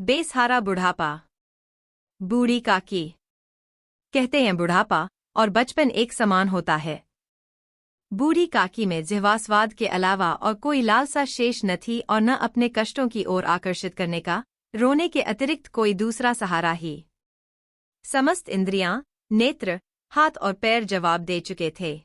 बेसहारा बुढ़ापा। बूढ़ी काकी। कहते हैं बुढ़ापा और बचपन एक समान होता है। बूढ़ी काकी में जिह्वास्वाद के अलावा और कोई लालसा शेष न थी और न अपने कष्टों की ओर आकर्षित करने का, रोने के अतिरिक्त कोई दूसरा सहारा ही। समस्त इंद्रियां, नेत्र, हाथ और पैर जवाब दे चुके थे।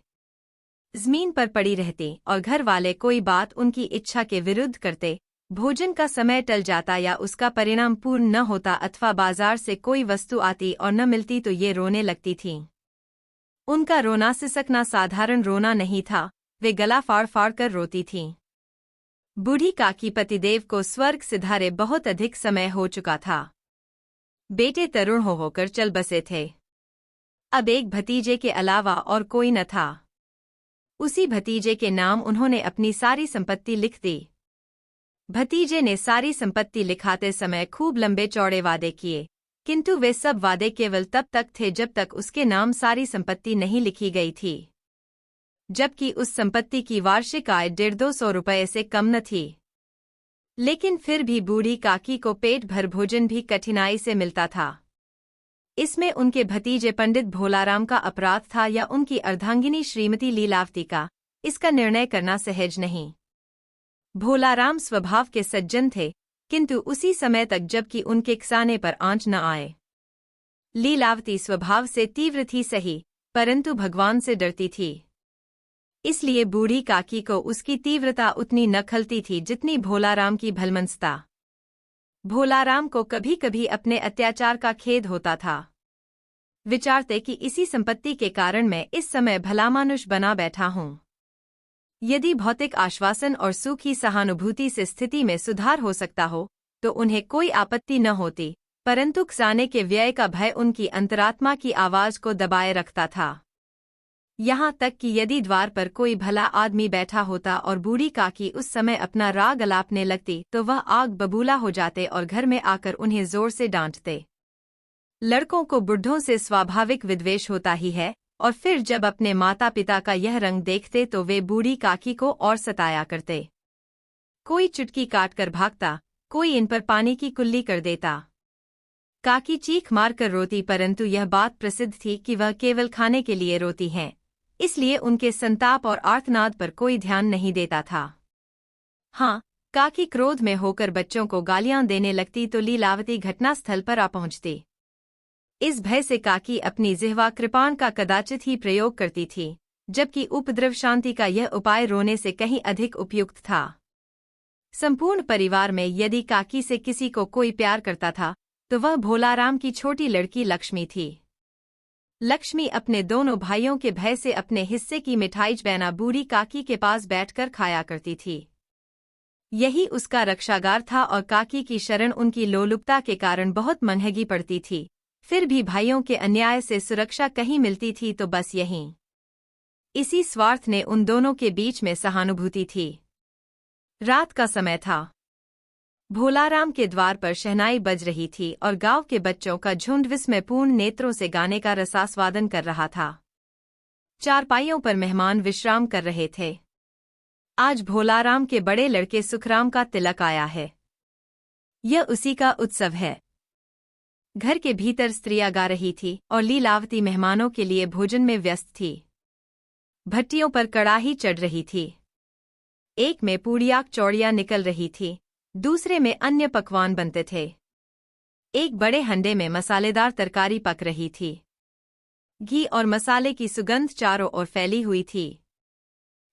जमीन पर पड़ी रहती और घर वाले कोई बात उनकी इच्छा के विरुद्ध करते, भोजन का समय टल जाता या उसका परिणाम पूर्ण न होता अथवा बाजार से कोई वस्तु आती और न मिलती तो ये रोने लगती थीं। उनका रोना सिसकना साधारण रोना नहीं था, वे गला फाड़ फाड़ कर रोती थीं। बूढ़ी काकी पतिदेव को स्वर्ग सिधारे बहुत अधिक समय हो चुका था। बेटे तरुण होकर चल बसे थे। अब एक भतीजे के अलावा और कोई न था। उसी भतीजे के नाम उन्होंने अपनी सारी संपत्ति लिख दी। भतीजे ने सारी संपत्ति लिखाते समय खूब लंबे चौड़े वादे किए, किंतु वे सब वादे केवल तब तक थे जब तक उसके नाम सारी संपत्ति नहीं लिखी गई थी, जबकि उस संपत्ति की वार्षिक आय 150-200 रुपये से कम न थी। लेकिन फिर भी बूढ़ी काकी को पेट भर भोजन भी कठिनाई से मिलता था। इसमें उनके भतीजे पंडित भोलाराम का अपराध था या उनकी अर्धांगिनी श्रीमती लीलावती का, इसका निर्णय करना सहज नहीं। भोलाराम स्वभाव के सज्जन थे, किंतु उसी समय तक जबकि उनके खसाने पर आंच न आए। लीलावती स्वभाव से तीव्र थी सही, परंतु भगवान से डरती थी। इसलिए बूढ़ी काकी को उसकी तीव्रता उतनी न खलती थी जितनी भोलाराम की भलमनस्ता। भोलाराम को कभी कभी अपने अत्याचार का खेद होता था। विचारते कि इसी संपत्ति के कारण मैं इस समय भलामानुष बना बैठा हूं। यदि भौतिक आश्वासन और सूखी सहानुभूति से स्थिति में सुधार हो सकता हो तो उन्हें कोई आपत्ति न होती, परंतु खजाने के व्यय का भय उनकी अंतरात्मा की आवाज को दबाए रखता था। यहाँ तक कि यदि द्वार पर कोई भला आदमी बैठा होता और बूढ़ी काकी उस समय अपना राग अलापने लगती तो वह आग बबूला हो जाते और घर में आकर उन्हें जोर से डांटते। लड़कों को बुढ़ों से स्वाभाविक विद्वेष होता ही है, और फिर जब अपने माता पिता का यह रंग देखते तो वे बूढ़ी काकी को और सताया करते। कोई चुटकी काटकर भागता, कोई इन पर पानी की कुल्ली कर देता। काकी चीख मारकर रोती, परंतु यह बात प्रसिद्ध थी कि वह केवल खाने के लिए रोती हैं, इसलिए उनके संताप और आर्तनाद पर कोई ध्यान नहीं देता था। हाँ, काकी क्रोध में होकर बच्चों को गालियां देने लगती तो लीलावती घटनास्थल पर आ पहुंचती। इस भय से काकी अपनी जिह्वा कृपाण का कदाचित ही प्रयोग करती थी, जबकि उपद्रव शांति का यह उपाय रोने से कहीं अधिक उपयुक्त था। संपूर्ण परिवार में यदि काकी से किसी को कोई प्यार करता था तो वह भोलाराम की छोटी लड़की लक्ष्मी थी। लक्ष्मी अपने दोनों भाइयों के भय से अपने हिस्से की मिठाई बैना बूढ़ी काकी के पास बैठकर खाया करती थी। यही उसका रक्षागार था और काकी की शरण उनकी लोलुपता के कारण बहुत महंगी पड़ती थी। फिर भी भाइयों के अन्याय से सुरक्षा कहीं मिलती थी तो बस यहीं। इसी स्वार्थ ने उन दोनों के बीच में सहानुभूति थी। रात का समय था। भोलाराम के द्वार पर शहनाई बज रही थी और गांव के बच्चों का झुंड विस्मयपूर्ण नेत्रों से गाने का रसास्वादन कर रहा था। चारपाइयों पर मेहमान विश्राम कर रहे थे। आज भोलाराम के बड़े लड़के सुखराम का तिलक आया है। यह उसी का उत्सव है। घर के भीतर स्त्रियां गा रही थी और लीलावती मेहमानों के लिए भोजन में व्यस्त थी। भट्टियों पर कड़ाही चढ़ रही थी। एक में पूड़ियाँ चौड़ियाँ निकल रही थी, दूसरे में अन्य पकवान बनते थे। एक बड़े हंडे में मसालेदार तरकारी पक रही थी। घी और मसाले की सुगंध चारों ओर फैली हुई थी।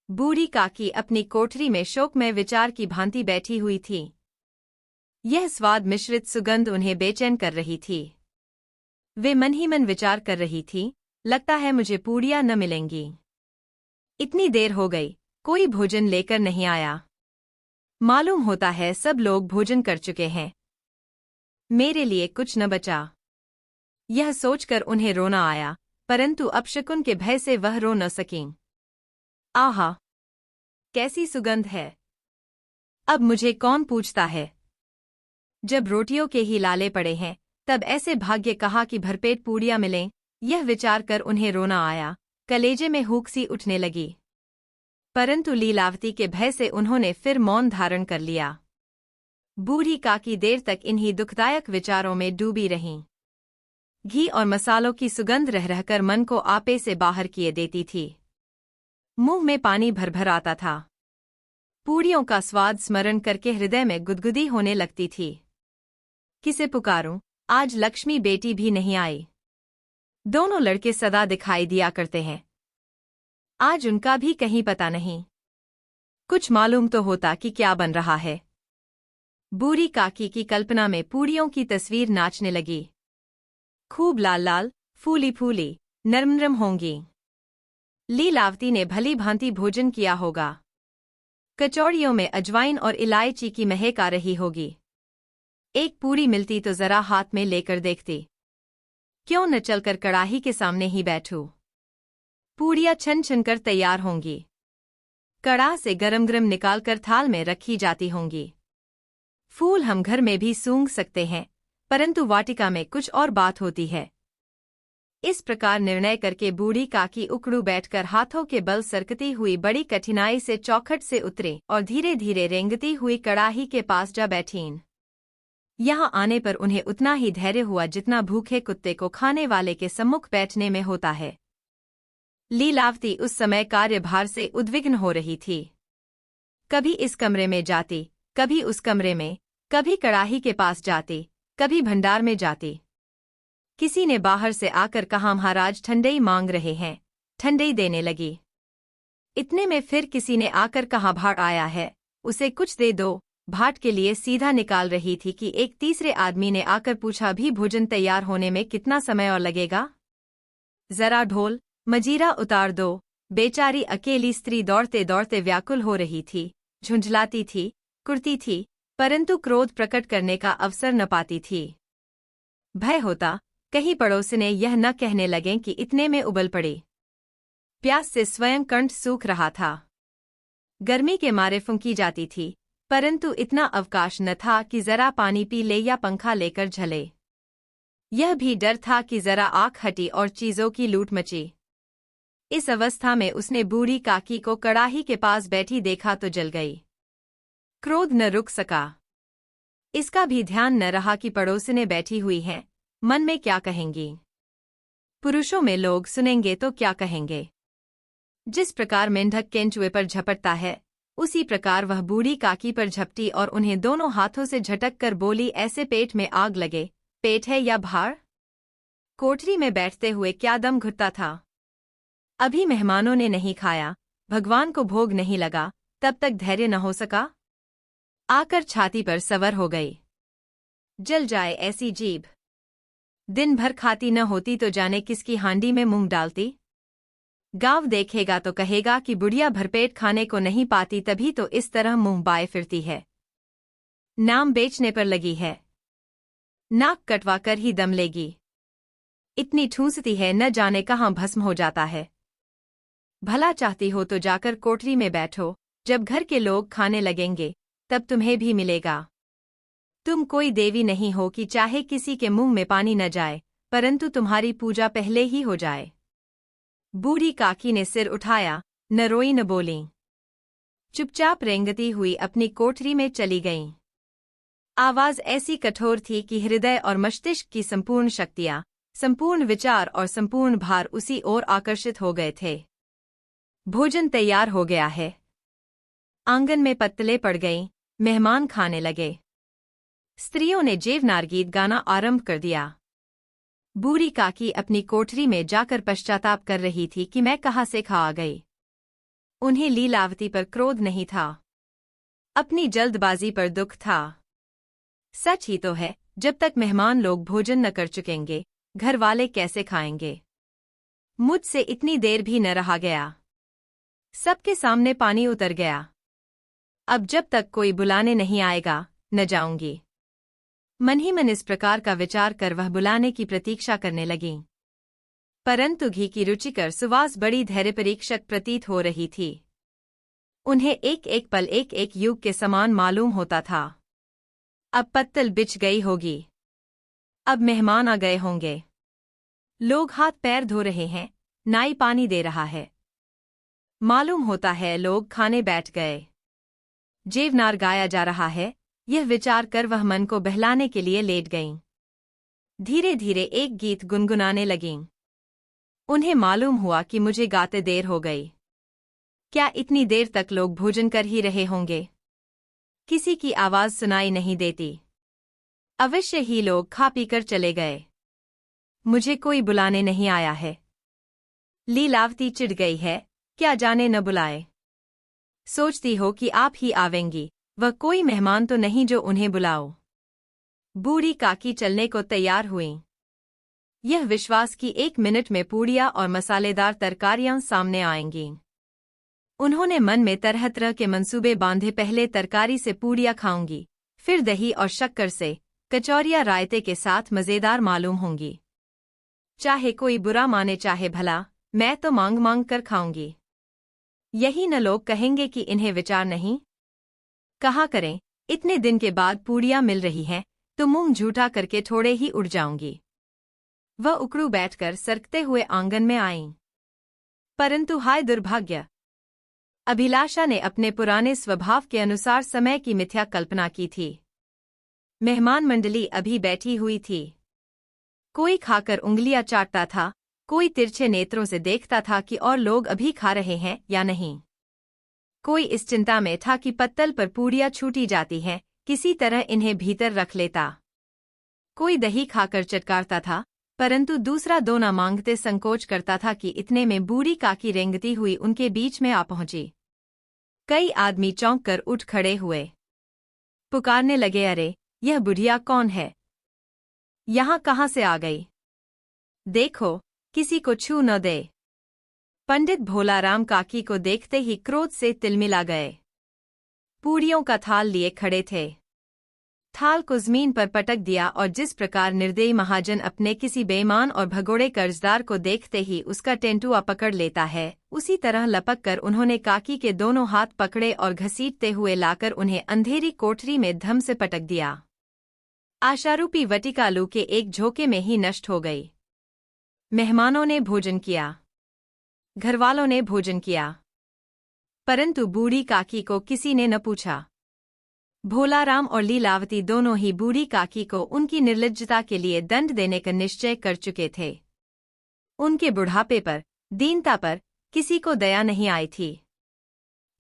बूढ़ी काकी अपनी कोठरी में शोकमय विचार की भांति बैठी हुई थी। यह स्वाद मिश्रित सुगंध उन्हें बेचैन कर रही थी। वे मन ही मन विचार कर रही थी, लगता है मुझे पूड़ियाँ न मिलेंगी। इतनी देर हो गई, कोई भोजन लेकर नहीं आया। मालूम होता है सब लोग भोजन कर चुके हैं। मेरे लिए कुछ न बचा। यह सोचकर उन्हें रोना आया, परंतु अपशकुन के भय से वह रो न सकीं। आहा! कैसी सुगंध है! अब मुझे कौन पूछता है? जब रोटियों के ही लाले पड़े हैं, तब ऐसे भाग्य कहा कि भरपेट पूड़ियाँ मिलें। यह विचार कर उन्हें रोना आया, कलेजे में हुक सी उठने लगी। परंतु लीलावती के भय से उन्होंने फिर मौन धारण कर लिया। बूढ़ी काकी देर तक इन्हीं दुखदायक विचारों में डूबी रहीं। घी और मसालों की सुगंध रह रहकर मन को आपे से बाहर किए देती थी। मुंह में पानी भर भर आता था। पूड़ियों का स्वाद स्मरण करके हृदय में गुदगुदी होने लगती थी। किसे पुकारूं, आज लक्ष्मी बेटी भी नहीं आई। दोनों लड़के सदा दिखाई दिया करते हैं, आज उनका भी कहीं पता नहीं। कुछ मालूम तो होता कि क्या बन रहा है। बूढ़ी काकी की कल्पना में पूड़ियों की तस्वीर नाचने लगी। खूब लाल लाल, फूली फूली, नरम नरम होंगी। लीलावती ने भली भांति भोजन किया होगा। कचौड़ियों में अजवाइन और इलायची की महक आ रही होगी। एक पूड़ी मिलती तो जरा हाथ में लेकर देखती। क्यों न चलकर कड़ाही के सामने ही बैठूं। पूड़ियाँ छन छन कर तैयार होंगी। कड़ाह से गरम गरम निकालकर थाल में रखी जाती होंगी। फूल हम घर में भी सूंघ सकते हैं, परंतु वाटिका में कुछ और बात होती है। इस प्रकार निर्णय करके बूढ़ी काकी उकड़ू बैठकर हाथों के बल सरकती हुई बड़ी कठिनाई से चौखट से उतरे और धीरे धीरे रेंगती हुई कड़ाही के पास जा बैठीं। यहाँ आने पर उन्हें उतना ही धैर्य हुआ जितना भूखे कुत्ते को खाने वाले के सम्मुख बैठने में होता है। लीलावती उस समय कार्यभार से उद्विग्न हो रही थी। कभी इस कमरे में जाती, कभी उस कमरे में, कभी कड़ाही के पास जाती, कभी भंडार में जाती। किसी ने बाहर से आकर कहा, महाराज ठंडई मांग रहे हैं। ठंडई देने लगी। इतने में फिर किसी ने आकर कहा, भाट आया है, उसे कुछ दे दो। भाट के लिए सीधा निकाल रही थी कि एक तीसरे आदमी ने आकर पूछा, भी भोजन तैयार होने में कितना समय और लगेगा? जरा ढोल मजीरा उतार दो। बेचारी अकेली स्त्री दौड़ते दौड़ते व्याकुल हो रही थी, झुंझलाती थी, कुड़ती थी, परंतु क्रोध प्रकट करने का अवसर न पाती थी। भय होता कहीं पड़ोसने यह न कहने लगें कि इतने में उबल पड़ी। प्यास से स्वयं कंठ सूख रहा था। गर्मी के मारे फुंकी जाती थी, परंतु इतना अवकाश न था कि जरा पानी पी ले या पंखा लेकर झले। यह भी डर था कि जरा आँख हटी और चीजों की लूट मची। इस अवस्था में उसने बूढ़ी काकी को कड़ाही के पास बैठी देखा तो जल गई। क्रोध न रुक सका। इसका भी ध्यान न रहा कि पड़ोसने बैठी हुई हैं, मन में क्या कहेंगी। पुरुषों में लोग सुनेंगे तो क्या कहेंगे। जिस प्रकार मेंढक केंचुए पर झपटता है, उसी प्रकार वह बूढ़ी काकी पर झपटी और उन्हें दोनों हाथों से झटक कर बोली, ऐसे पेट में आग लगे। पेट है या भाड़? कोठरी में बैठते हुए क्या दम घुटता था। अभी मेहमानों ने नहीं खाया, भगवान को भोग नहीं लगा, तब तक धैर्य न हो सका। आकर छाती पर सवर हो गई। जल जाए ऐसी जीभ। दिन भर खाती न होती तो जाने किसकी हांडी में मूंग डालती। गांव देखेगा तो कहेगा कि बुढ़िया भरपेट खाने को नहीं पाती, तभी तो इस तरह मुंह बाए फिरती है। नाम बेचने पर लगी है। नाक कटवा कर ही दम लेगी। इतनी ठूंसती है, न जाने कहाँ भस्म हो जाता है। भला चाहती हो तो जाकर कोठरी में बैठो, जब घर के लोग खाने लगेंगे तब तुम्हें भी मिलेगा। तुम कोई देवी नहीं हो कि चाहे किसी के मुंह में पानी न जाए, परंतु तुम्हारी पूजा पहले ही हो जाए। बूढ़ी काकी ने सिर उठाया, न रोई न बोली। चुपचाप रेंगती हुई अपनी कोठरी में चली गईं। आवाज ऐसी कठोर थी कि हृदय और मस्तिष्क की संपूर्ण शक्तियां, संपूर्ण विचार और संपूर्ण भार उसी ओर आकर्षित हो गए थे। भोजन तैयार हो गया है। आंगन में पत्तलें पड़ गईं, मेहमान खाने लगे। स्त्रियों ने जेवनार गीत गाना आरंभ कर दिया। बूढ़ी काकी अपनी कोठरी में जाकर पश्चाताप कर रही थी कि मैं कहाँ से खा आ गई। उन्हें लीलावती पर क्रोध नहीं था, अपनी जल्दबाजी पर दुख था। सच ही तो है, जब तक मेहमान लोग भोजन न कर चुकेंगे, घर वाले कैसे खाएंगे। मुझसे इतनी देर भी न रहा गया। सबके सामने पानी उतर गया। अब जब तक कोई बुलाने नहीं आएगा, न जाऊंगी। मन ही मन इस प्रकार का विचार कर वह बुलाने की प्रतीक्षा करने लगीं। परंतु घी की रुचिकर सुवास बड़ी धैर्य परीक्षक प्रतीत हो रही थी। उन्हें एक एक पल एक एक युग के समान मालूम होता था। अब पत्तल बिछ गई होगी। अब मेहमान आ गए होंगे। लोग हाथ पैर धो रहे हैं, नाई पानी दे रहा है। मालूम होता है लोग खाने बैठ गए। जेवनार गाया जा रहा है, यह विचार कर वह मन को बहलाने के लिए लेट गईं। धीरे धीरे एक गीत गुनगुनाने लगीं। उन्हें मालूम हुआ कि मुझे गाते देर हो गई। क्या इतनी देर तक लोग भोजन कर ही रहे होंगे? किसी की आवाज सुनाई नहीं देती। अवश्य ही लोग खा पीकर चले गए। मुझे कोई बुलाने नहीं आया है। लीलावती चिढ़ गई है, क्या जाने न बुलाए। सोचती हो कि आप ही आवेंगी, वह कोई मेहमान तो नहीं जो उन्हें बुलाओ। बूढ़ी काकी चलने को तैयार हुईं। यह विश्वास कि 1 मिनट में पूड़ियाँ और मसालेदार तरकारियां सामने आएंगी। उन्होंने मन में तरह तरह के मंसूबे बांधे। पहले तरकारी से पूड़ियाँ खाऊंगी, फिर दही और शक्कर से, कचौरियाँ रायते के साथ मज़ेदार मालूम होंगी। चाहे कोई बुरा माने चाहे भला, मैं तो मांग मांग कर खाऊंगी। यही न लोग कहेंगे कि इन्हें विचार नहीं। कहा करें, इतने दिन के बाद पूड़ियाँ मिल रही हैं तो मुंह झूठा करके थोड़े ही उड़ जाऊंगी। वह उकड़ू बैठकर सरकते हुए आंगन में आईं। परंतु हाय दुर्भाग्य! अभिलाषा ने अपने पुराने स्वभाव के अनुसार समय की मिथ्या कल्पना की थी। मेहमान मंडली अभी बैठी हुई थी। कोई खाकर उंगलियां चाटता था, कोई तिरछे नेत्रों से देखता था कि और लोग अभी खा रहे हैं या नहीं। कोई इस चिंता में था कि पत्तल पर पूड़ियाँ छूटी जाती हैं, किसी तरह इन्हें भीतर रख लेता। कोई दही खाकर चटकारता था, परंतु दूसरा दोना मांगते संकोच करता था कि इतने में बूढ़ी काकी रेंगती हुई उनके बीच में आ पहुंची। कई आदमी चौंक कर उठ खड़े हुए। पुकारने लगे, अरे यह बुढ़िया कौन है? यहाँ कहाँ से आ गई? देखो, किसी को छू न दे। पंडित भोलाराम काकी को देखते ही क्रोध से तिलमिला गए। पूड़ियों का थाल लिए खड़े थे। थाल को जमीन पर पटक दिया और जिस प्रकार निर्दयी महाजन अपने किसी बेईमान और भगोड़े कर्जदार को देखते ही उसका टेंटुआ पकड़ लेता है, उसी तरह लपक कर उन्होंने काकी के दोनों हाथ पकड़े और घसीटते हुए लाकर उन्हें अंधेरी कोठरी में धम से पटक दिया। आशारूपी वटिका लू के एक झोंके में ही नष्ट हो गई। मेहमानों ने भोजन किया, घरवालों ने भोजन किया, परंतु बूढ़ी काकी को किसी ने न पूछा। भोलाराम और लीलावती दोनों ही बूढ़ी काकी को उनकी निर्लज्जता के लिए दंड देने का निश्चय कर चुके थे। उनके बुढ़ापे पर, दीनता पर किसी को दया नहीं आई थी।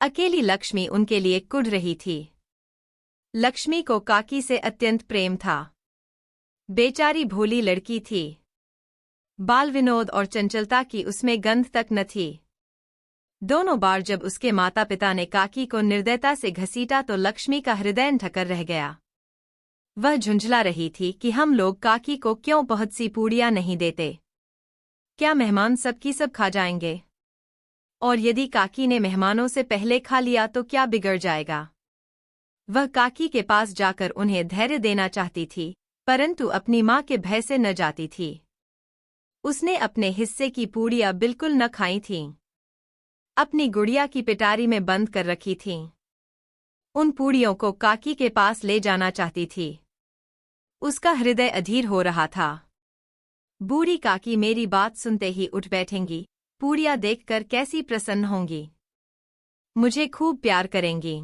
अकेली लक्ष्मी उनके लिए कुढ़ रही थी। लक्ष्मी को काकी से अत्यंत प्रेम था। बेचारी भोली लड़की थी। बाल विनोद और चंचलता की उसमें गंध तक न थी। दोनों बार जब उसके माता पिता ने काकी को निर्दयता से घसीटा तो लक्ष्मी का हृदय ढकर रह गया। वह झुंझला रही थी कि हम लोग काकी को क्यों बहुत सी पूड़ियाँ नहीं देते। क्या मेहमान सबकी सब खा जाएंगे? और यदि काकी ने मेहमानों से पहले खा लिया तो क्या बिगड़ जाएगा? वह काकी के पास जाकर उन्हें धैर्य देना चाहती थी, परंतु अपनी माँ के भय से न जाती थी। उसने अपने हिस्से की पूड़ियाँ बिल्कुल न खाई थीं। अपनी गुड़िया की पिटारी में बंद कर रखी थीं। उन पूड़ियों को काकी के पास ले जाना चाहती थी। उसका हृदय अधीर हो रहा था। बूढ़ी काकी मेरी बात सुनते ही उठ बैठेंगी, पूड़ियाँ देखकर कैसी प्रसन्न होंगी, मुझे खूब प्यार करेंगी।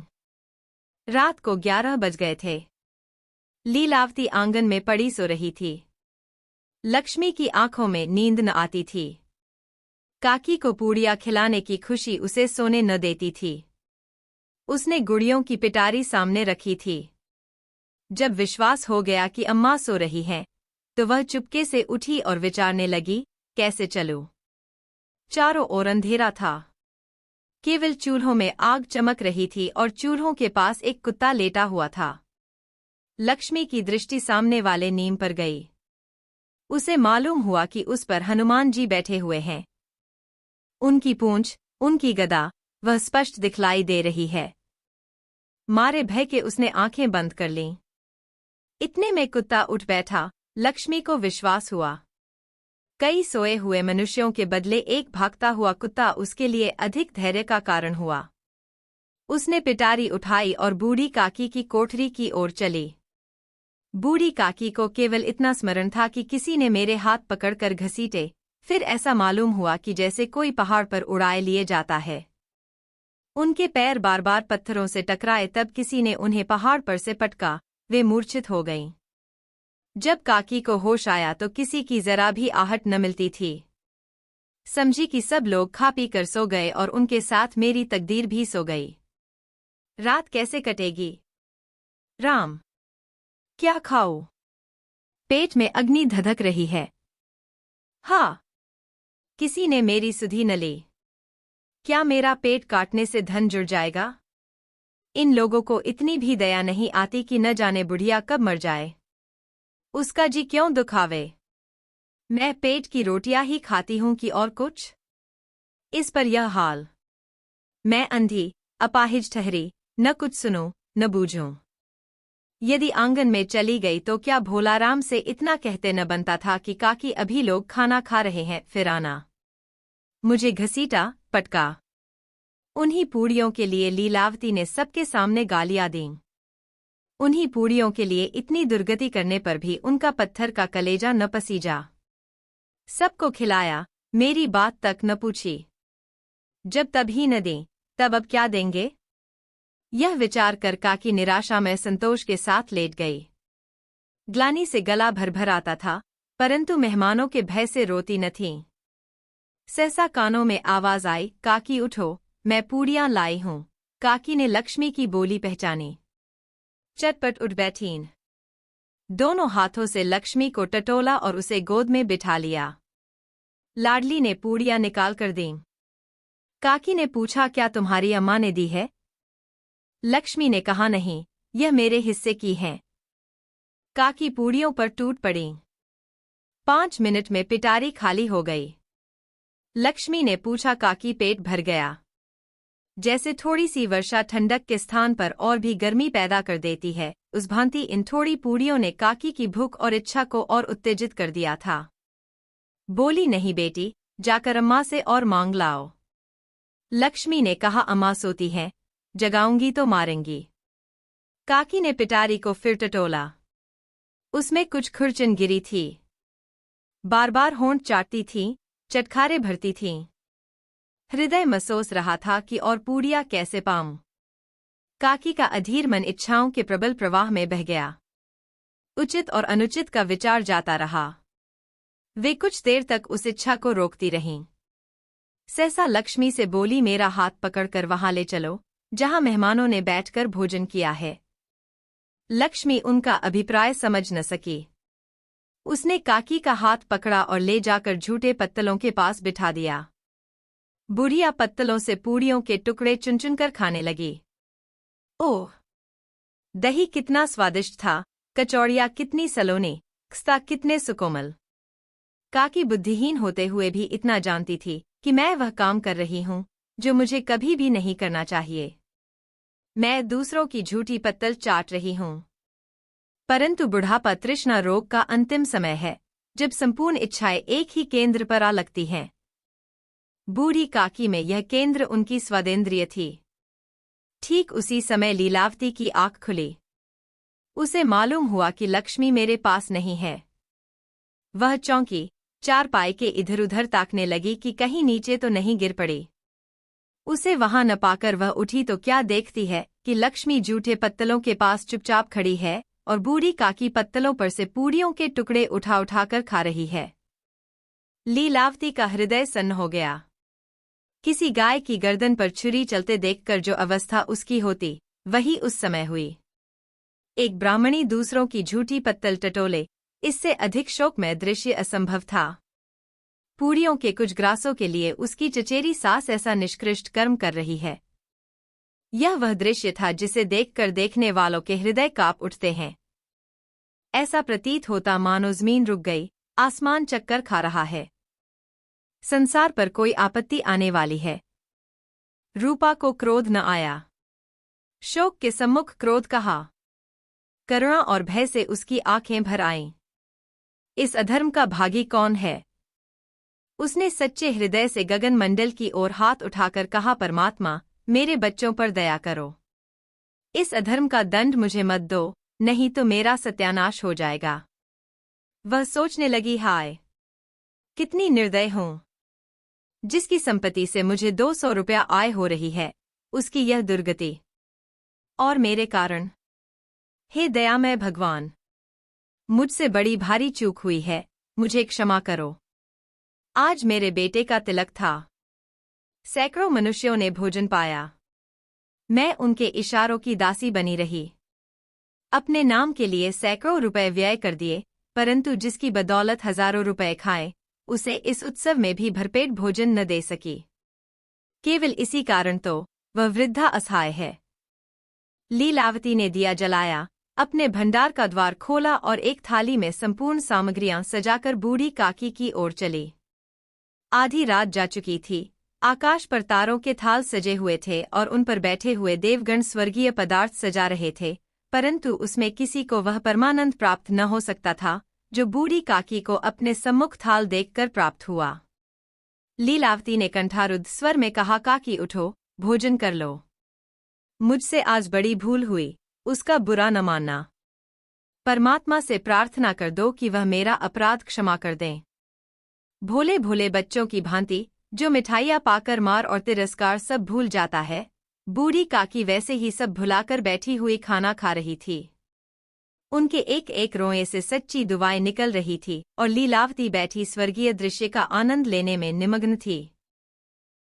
रात को 11 बज गए थे। लीलावती आंगन में पड़ी सो रही थी। लक्ष्मी की आंखों में नींद न आती थी। काकी को पूड़ियाँ खिलाने की खुशी उसे सोने न देती थी। उसने गुड़ियों की पिटारी सामने रखी थी। जब विश्वास हो गया कि अम्मा सो रही हैं, तो वह चुपके से उठी और विचारने लगी, कैसे चलूं? चारों ओर अंधेरा था। केवल चूल्हों में आग चमक रही थी और चूल्हों के पास एक कुत्ता लेटा हुआ था। लक्ष्मी की दृष्टि सामने वाले नीम पर गई। उसे मालूम हुआ कि उस पर हनुमान जी बैठे हुए हैं। उनकी पूंछ, उनकी गदा, वह स्पष्ट दिखलाई दे रही है। मारे भय के उसने आंखें बंद कर लीं। इतने में कुत्ता उठ बैठा। लक्ष्मी को विश्वास हुआ। कई सोए हुए मनुष्यों के बदले एक भागता हुआ कुत्ता उसके लिए अधिक धैर्य का कारण हुआ। उसने पिटारी उठाई और बूढ़ी काकी की कोठरी की ओर चली। बूढ़ी काकी को केवल इतना स्मरण था कि किसी ने मेरे हाथ पकड़कर घसीटे, फिर ऐसा मालूम हुआ कि जैसे कोई पहाड़ पर उड़ाए लिए जाता है। उनके पैर बार बार पत्थरों से टकराए तब किसी ने उन्हें पहाड़ पर से पटका, वे मूर्छित हो गईं। जब काकी को होश आया तो किसी की जरा भी आहट न मिलती थी। समझी कि सब लोग खा पी कर सो गए और उनके साथ मेरी तकदीर भी सो गई। रात कैसे कटेगी? राम, क्या खाऊं? पेट में अग्नि धधक रही है। हाँ, किसी ने मेरी सुधि न ली। क्या मेरा पेट काटने से धन जुड़ जाएगा? इन लोगों को इतनी भी दया नहीं आती कि न जाने बुढ़िया कब मर जाए। उसका जी क्यों दुखावे? मैं पेट की रोटियां ही खाती हूं कि और कुछ? इस पर यह हाल। मैं अंधी अपाहिज ठहरी, न कुछ सुनूं न बूझूं। यदि आंगन में चली गई तो क्या भोलाराम से इतना कहते न बनता था कि काकी अभी लोग खाना खा रहे हैं, फिर आना। मुझे घसीटा, पटका। उन्हीं पूड़ियों के लिए लीलावती ने सबके सामने गालियां दीं। उन्हीं पूड़ियों के लिए इतनी दुर्गति करने पर भी उनका पत्थर का कलेजा न पसीजा। सबको खिलाया, मेरी बात तक न पूछी। जब तभी न दें, तब अब क्या देंगे? यह विचार कर काकी निराशा में संतोष के साथ लेट गई। ग्लानि से गला भर आता था, परंतु मेहमानों के भय से रोती न थीं। सहसा कानों में आवाज आई, काकी उठो, मैं पूड़ियां लाई हूं। काकी ने लक्ष्मी की बोली पहचानी। चटपट उठ बैठीं। दोनों हाथों से लक्ष्मी को टटोला और उसे गोद में बिठा लिया। लाडली ने पूड़ियां निकाल कर दीं। काकी ने पूछा, क्या तुम्हारी अम्मा ने दी है? लक्ष्मी ने कहा, नहीं, यह मेरे हिस्से की हैं। काकी पूड़ियों पर टूट पड़ी। 5 मिनट में पिटारी खाली हो गई। लक्ष्मी ने पूछा, काकी पेट भर गया? जैसे थोड़ी सी वर्षा ठंडक के स्थान पर और भी गर्मी पैदा कर देती है, उस भांति इन थोड़ी पूड़ियों ने काकी की भूख और इच्छा को और उत्तेजित कर दिया था। बोली, नहीं बेटी, जाकर अम्मा से और मांग लाओ। लक्ष्मी ने कहा, अम्मा सोती हैं, जगाऊंगी तो मारेंगी। काकी ने पिटारी को फिर टटोला। उसमें कुछ खुरचन गिरी थी। बार बार होंठ चाटती थी, चटखारे भरती थीं। हृदय मसोस रहा था कि और पूड़ियां कैसे पाऊं। काकी का अधीर मन इच्छाओं के प्रबल प्रवाह में बह गया। उचित और अनुचित का विचार जाता रहा। वे कुछ देर तक उस इच्छा को रोकती रहीं। सहसा लक्ष्मी से बोली, मेरा हाथ पकड़कर वहां ले चलो, जहां मेहमानों ने बैठकर भोजन किया है। लक्ष्मी उनका अभिप्राय समझ न सकी। उसने काकी का हाथ पकड़ा और ले जाकर झूठे पत्तलों के पास बिठा दिया। बुढ़िया पत्तलों से पूड़ियों के टुकड़े चुन चुनकर खाने लगी। ओह! दही कितना स्वादिष्ट था, कचौड़ियाँ कितनी सलोनी, खस्ता कितने सुकोमल। काकी बुद्धिहीन होते हुए भी इतना जानती थी कि मैं वह काम कर रही हूं जो मुझे कभी भी नहीं करना चाहिए। मैं दूसरों की झूठी पत्तल चाट रही हूं। परंतु बुढ़ापा तृष्णा रोग का अंतिम समय है, जब संपूर्ण इच्छाएं एक ही केंद्र पर आ लगती हैं। बूढ़ी काकी में यह केंद्र उनकी स्वादेंद्रिय थी। ठीक उसी समय लीलावती की आंख खुली। उसे मालूम हुआ कि लक्ष्मी मेरे पास नहीं है। वह चौंकी, चारपाई के इधर उधर ताकने लगी कि कहीं नीचे तो नहीं गिर पड़ी। उसे वहां न पाकर वह उठी तो क्या देखती है कि लक्ष्मी जूठे पत्तलों के पास चुपचाप खड़ी है और बूढ़ी काकी पत्तलों पर से पूड़ियों के टुकड़े उठा उठाकर खा रही है। लीलावती का हृदय सन्न हो गया। किसी गाय की गर्दन पर छुरी चलते देखकर जो अवस्था उसकी होती, वही उस समय हुई। एक ब्राह्मणी दूसरों की झूठी पत्तल टटोले, इससे अधिक शोकमय दृश्य असंभव था। पूड़ियों के कुछ ग्रासों के लिए उसकी चचेरी सास ऐसा निष्कृष्ट कर्म कर रही है। यह वह दृश्य था जिसे देखकर देखने वालों के हृदय कांप उठते हैं। ऐसा प्रतीत होता मानो ज़मीन रुक गई, आसमान चक्कर खा रहा है। संसार पर कोई आपत्ति आने वाली है। रूपा को क्रोध न आया। शोक के सम्मुख क्रोध कहा। करुणा और भय से उसकी आंखें भर आईं। इस अधर्म का भागी कौन है? उसने सच्चे हृदय से गगन मंडल की ओर हाथ उठाकर कहा, परमात्मा, मेरे बच्चों पर दया करो। इस अधर्म का दंड मुझे मत दो, नहीं तो मेरा सत्यानाश हो जाएगा। वह सोचने लगी, हाय, कितनी निर्दय हूं। जिसकी संपत्ति से मुझे 200 रुपया आय हो रही है, उसकी यह दुर्गति और मेरे कारण। हे दयामय भगवान, मुझसे बड़ी भारी चूक हुई है, मुझे क्षमा करो। आज मेरे बेटे का तिलक था। सैकड़ों मनुष्यों ने भोजन पाया। मैं उनके इशारों की दासी बनी रही। अपने नाम के लिए सैकड़ों रुपए व्यय कर दिए, परंतु जिसकी बदौलत हजारों रुपए खाए, उसे इस उत्सव में भी भरपेट भोजन न दे सकी। केवल इसी कारण तो वह वृद्धा असहाय है। लीलावती ने दिया जलाया, अपने भंडार का द्वार खोला और एक थाली में संपूर्ण सामग्रियां सजाकर बूढ़ी काकी की ओर चली। आधी रात जा चुकी थी। आकाश पर तारों के थाल सजे हुए थे और उन पर बैठे हुए देवगण स्वर्गीय पदार्थ सजा रहे थे, परंतु उसमें किसी को वह परमानंद प्राप्त न हो सकता था जो बूढ़ी काकी को अपने सम्मुख थाल देखकर प्राप्त हुआ। लीलावती ने कंठारुद्ध स्वर में कहा, काकी उठो, भोजन कर लो। मुझसे आज बड़ी भूल हुई, उसका बुरा न मानना। परमात्मा से प्रार्थना कर दो कि वह मेरा अपराध क्षमा कर दें। भोले भोले बच्चों की भांति जो मिठाइयाँ पाकर मार और तिरस्कार सब भूल जाता है, बूढ़ी काकी वैसे ही सब भुलाकर बैठी हुई खाना खा रही थी। उनके एक एक रोए से सच्ची दुआएं निकल रही थी और लीलावती बैठी स्वर्गीय दृश्य का आनंद लेने में निमग्न थी।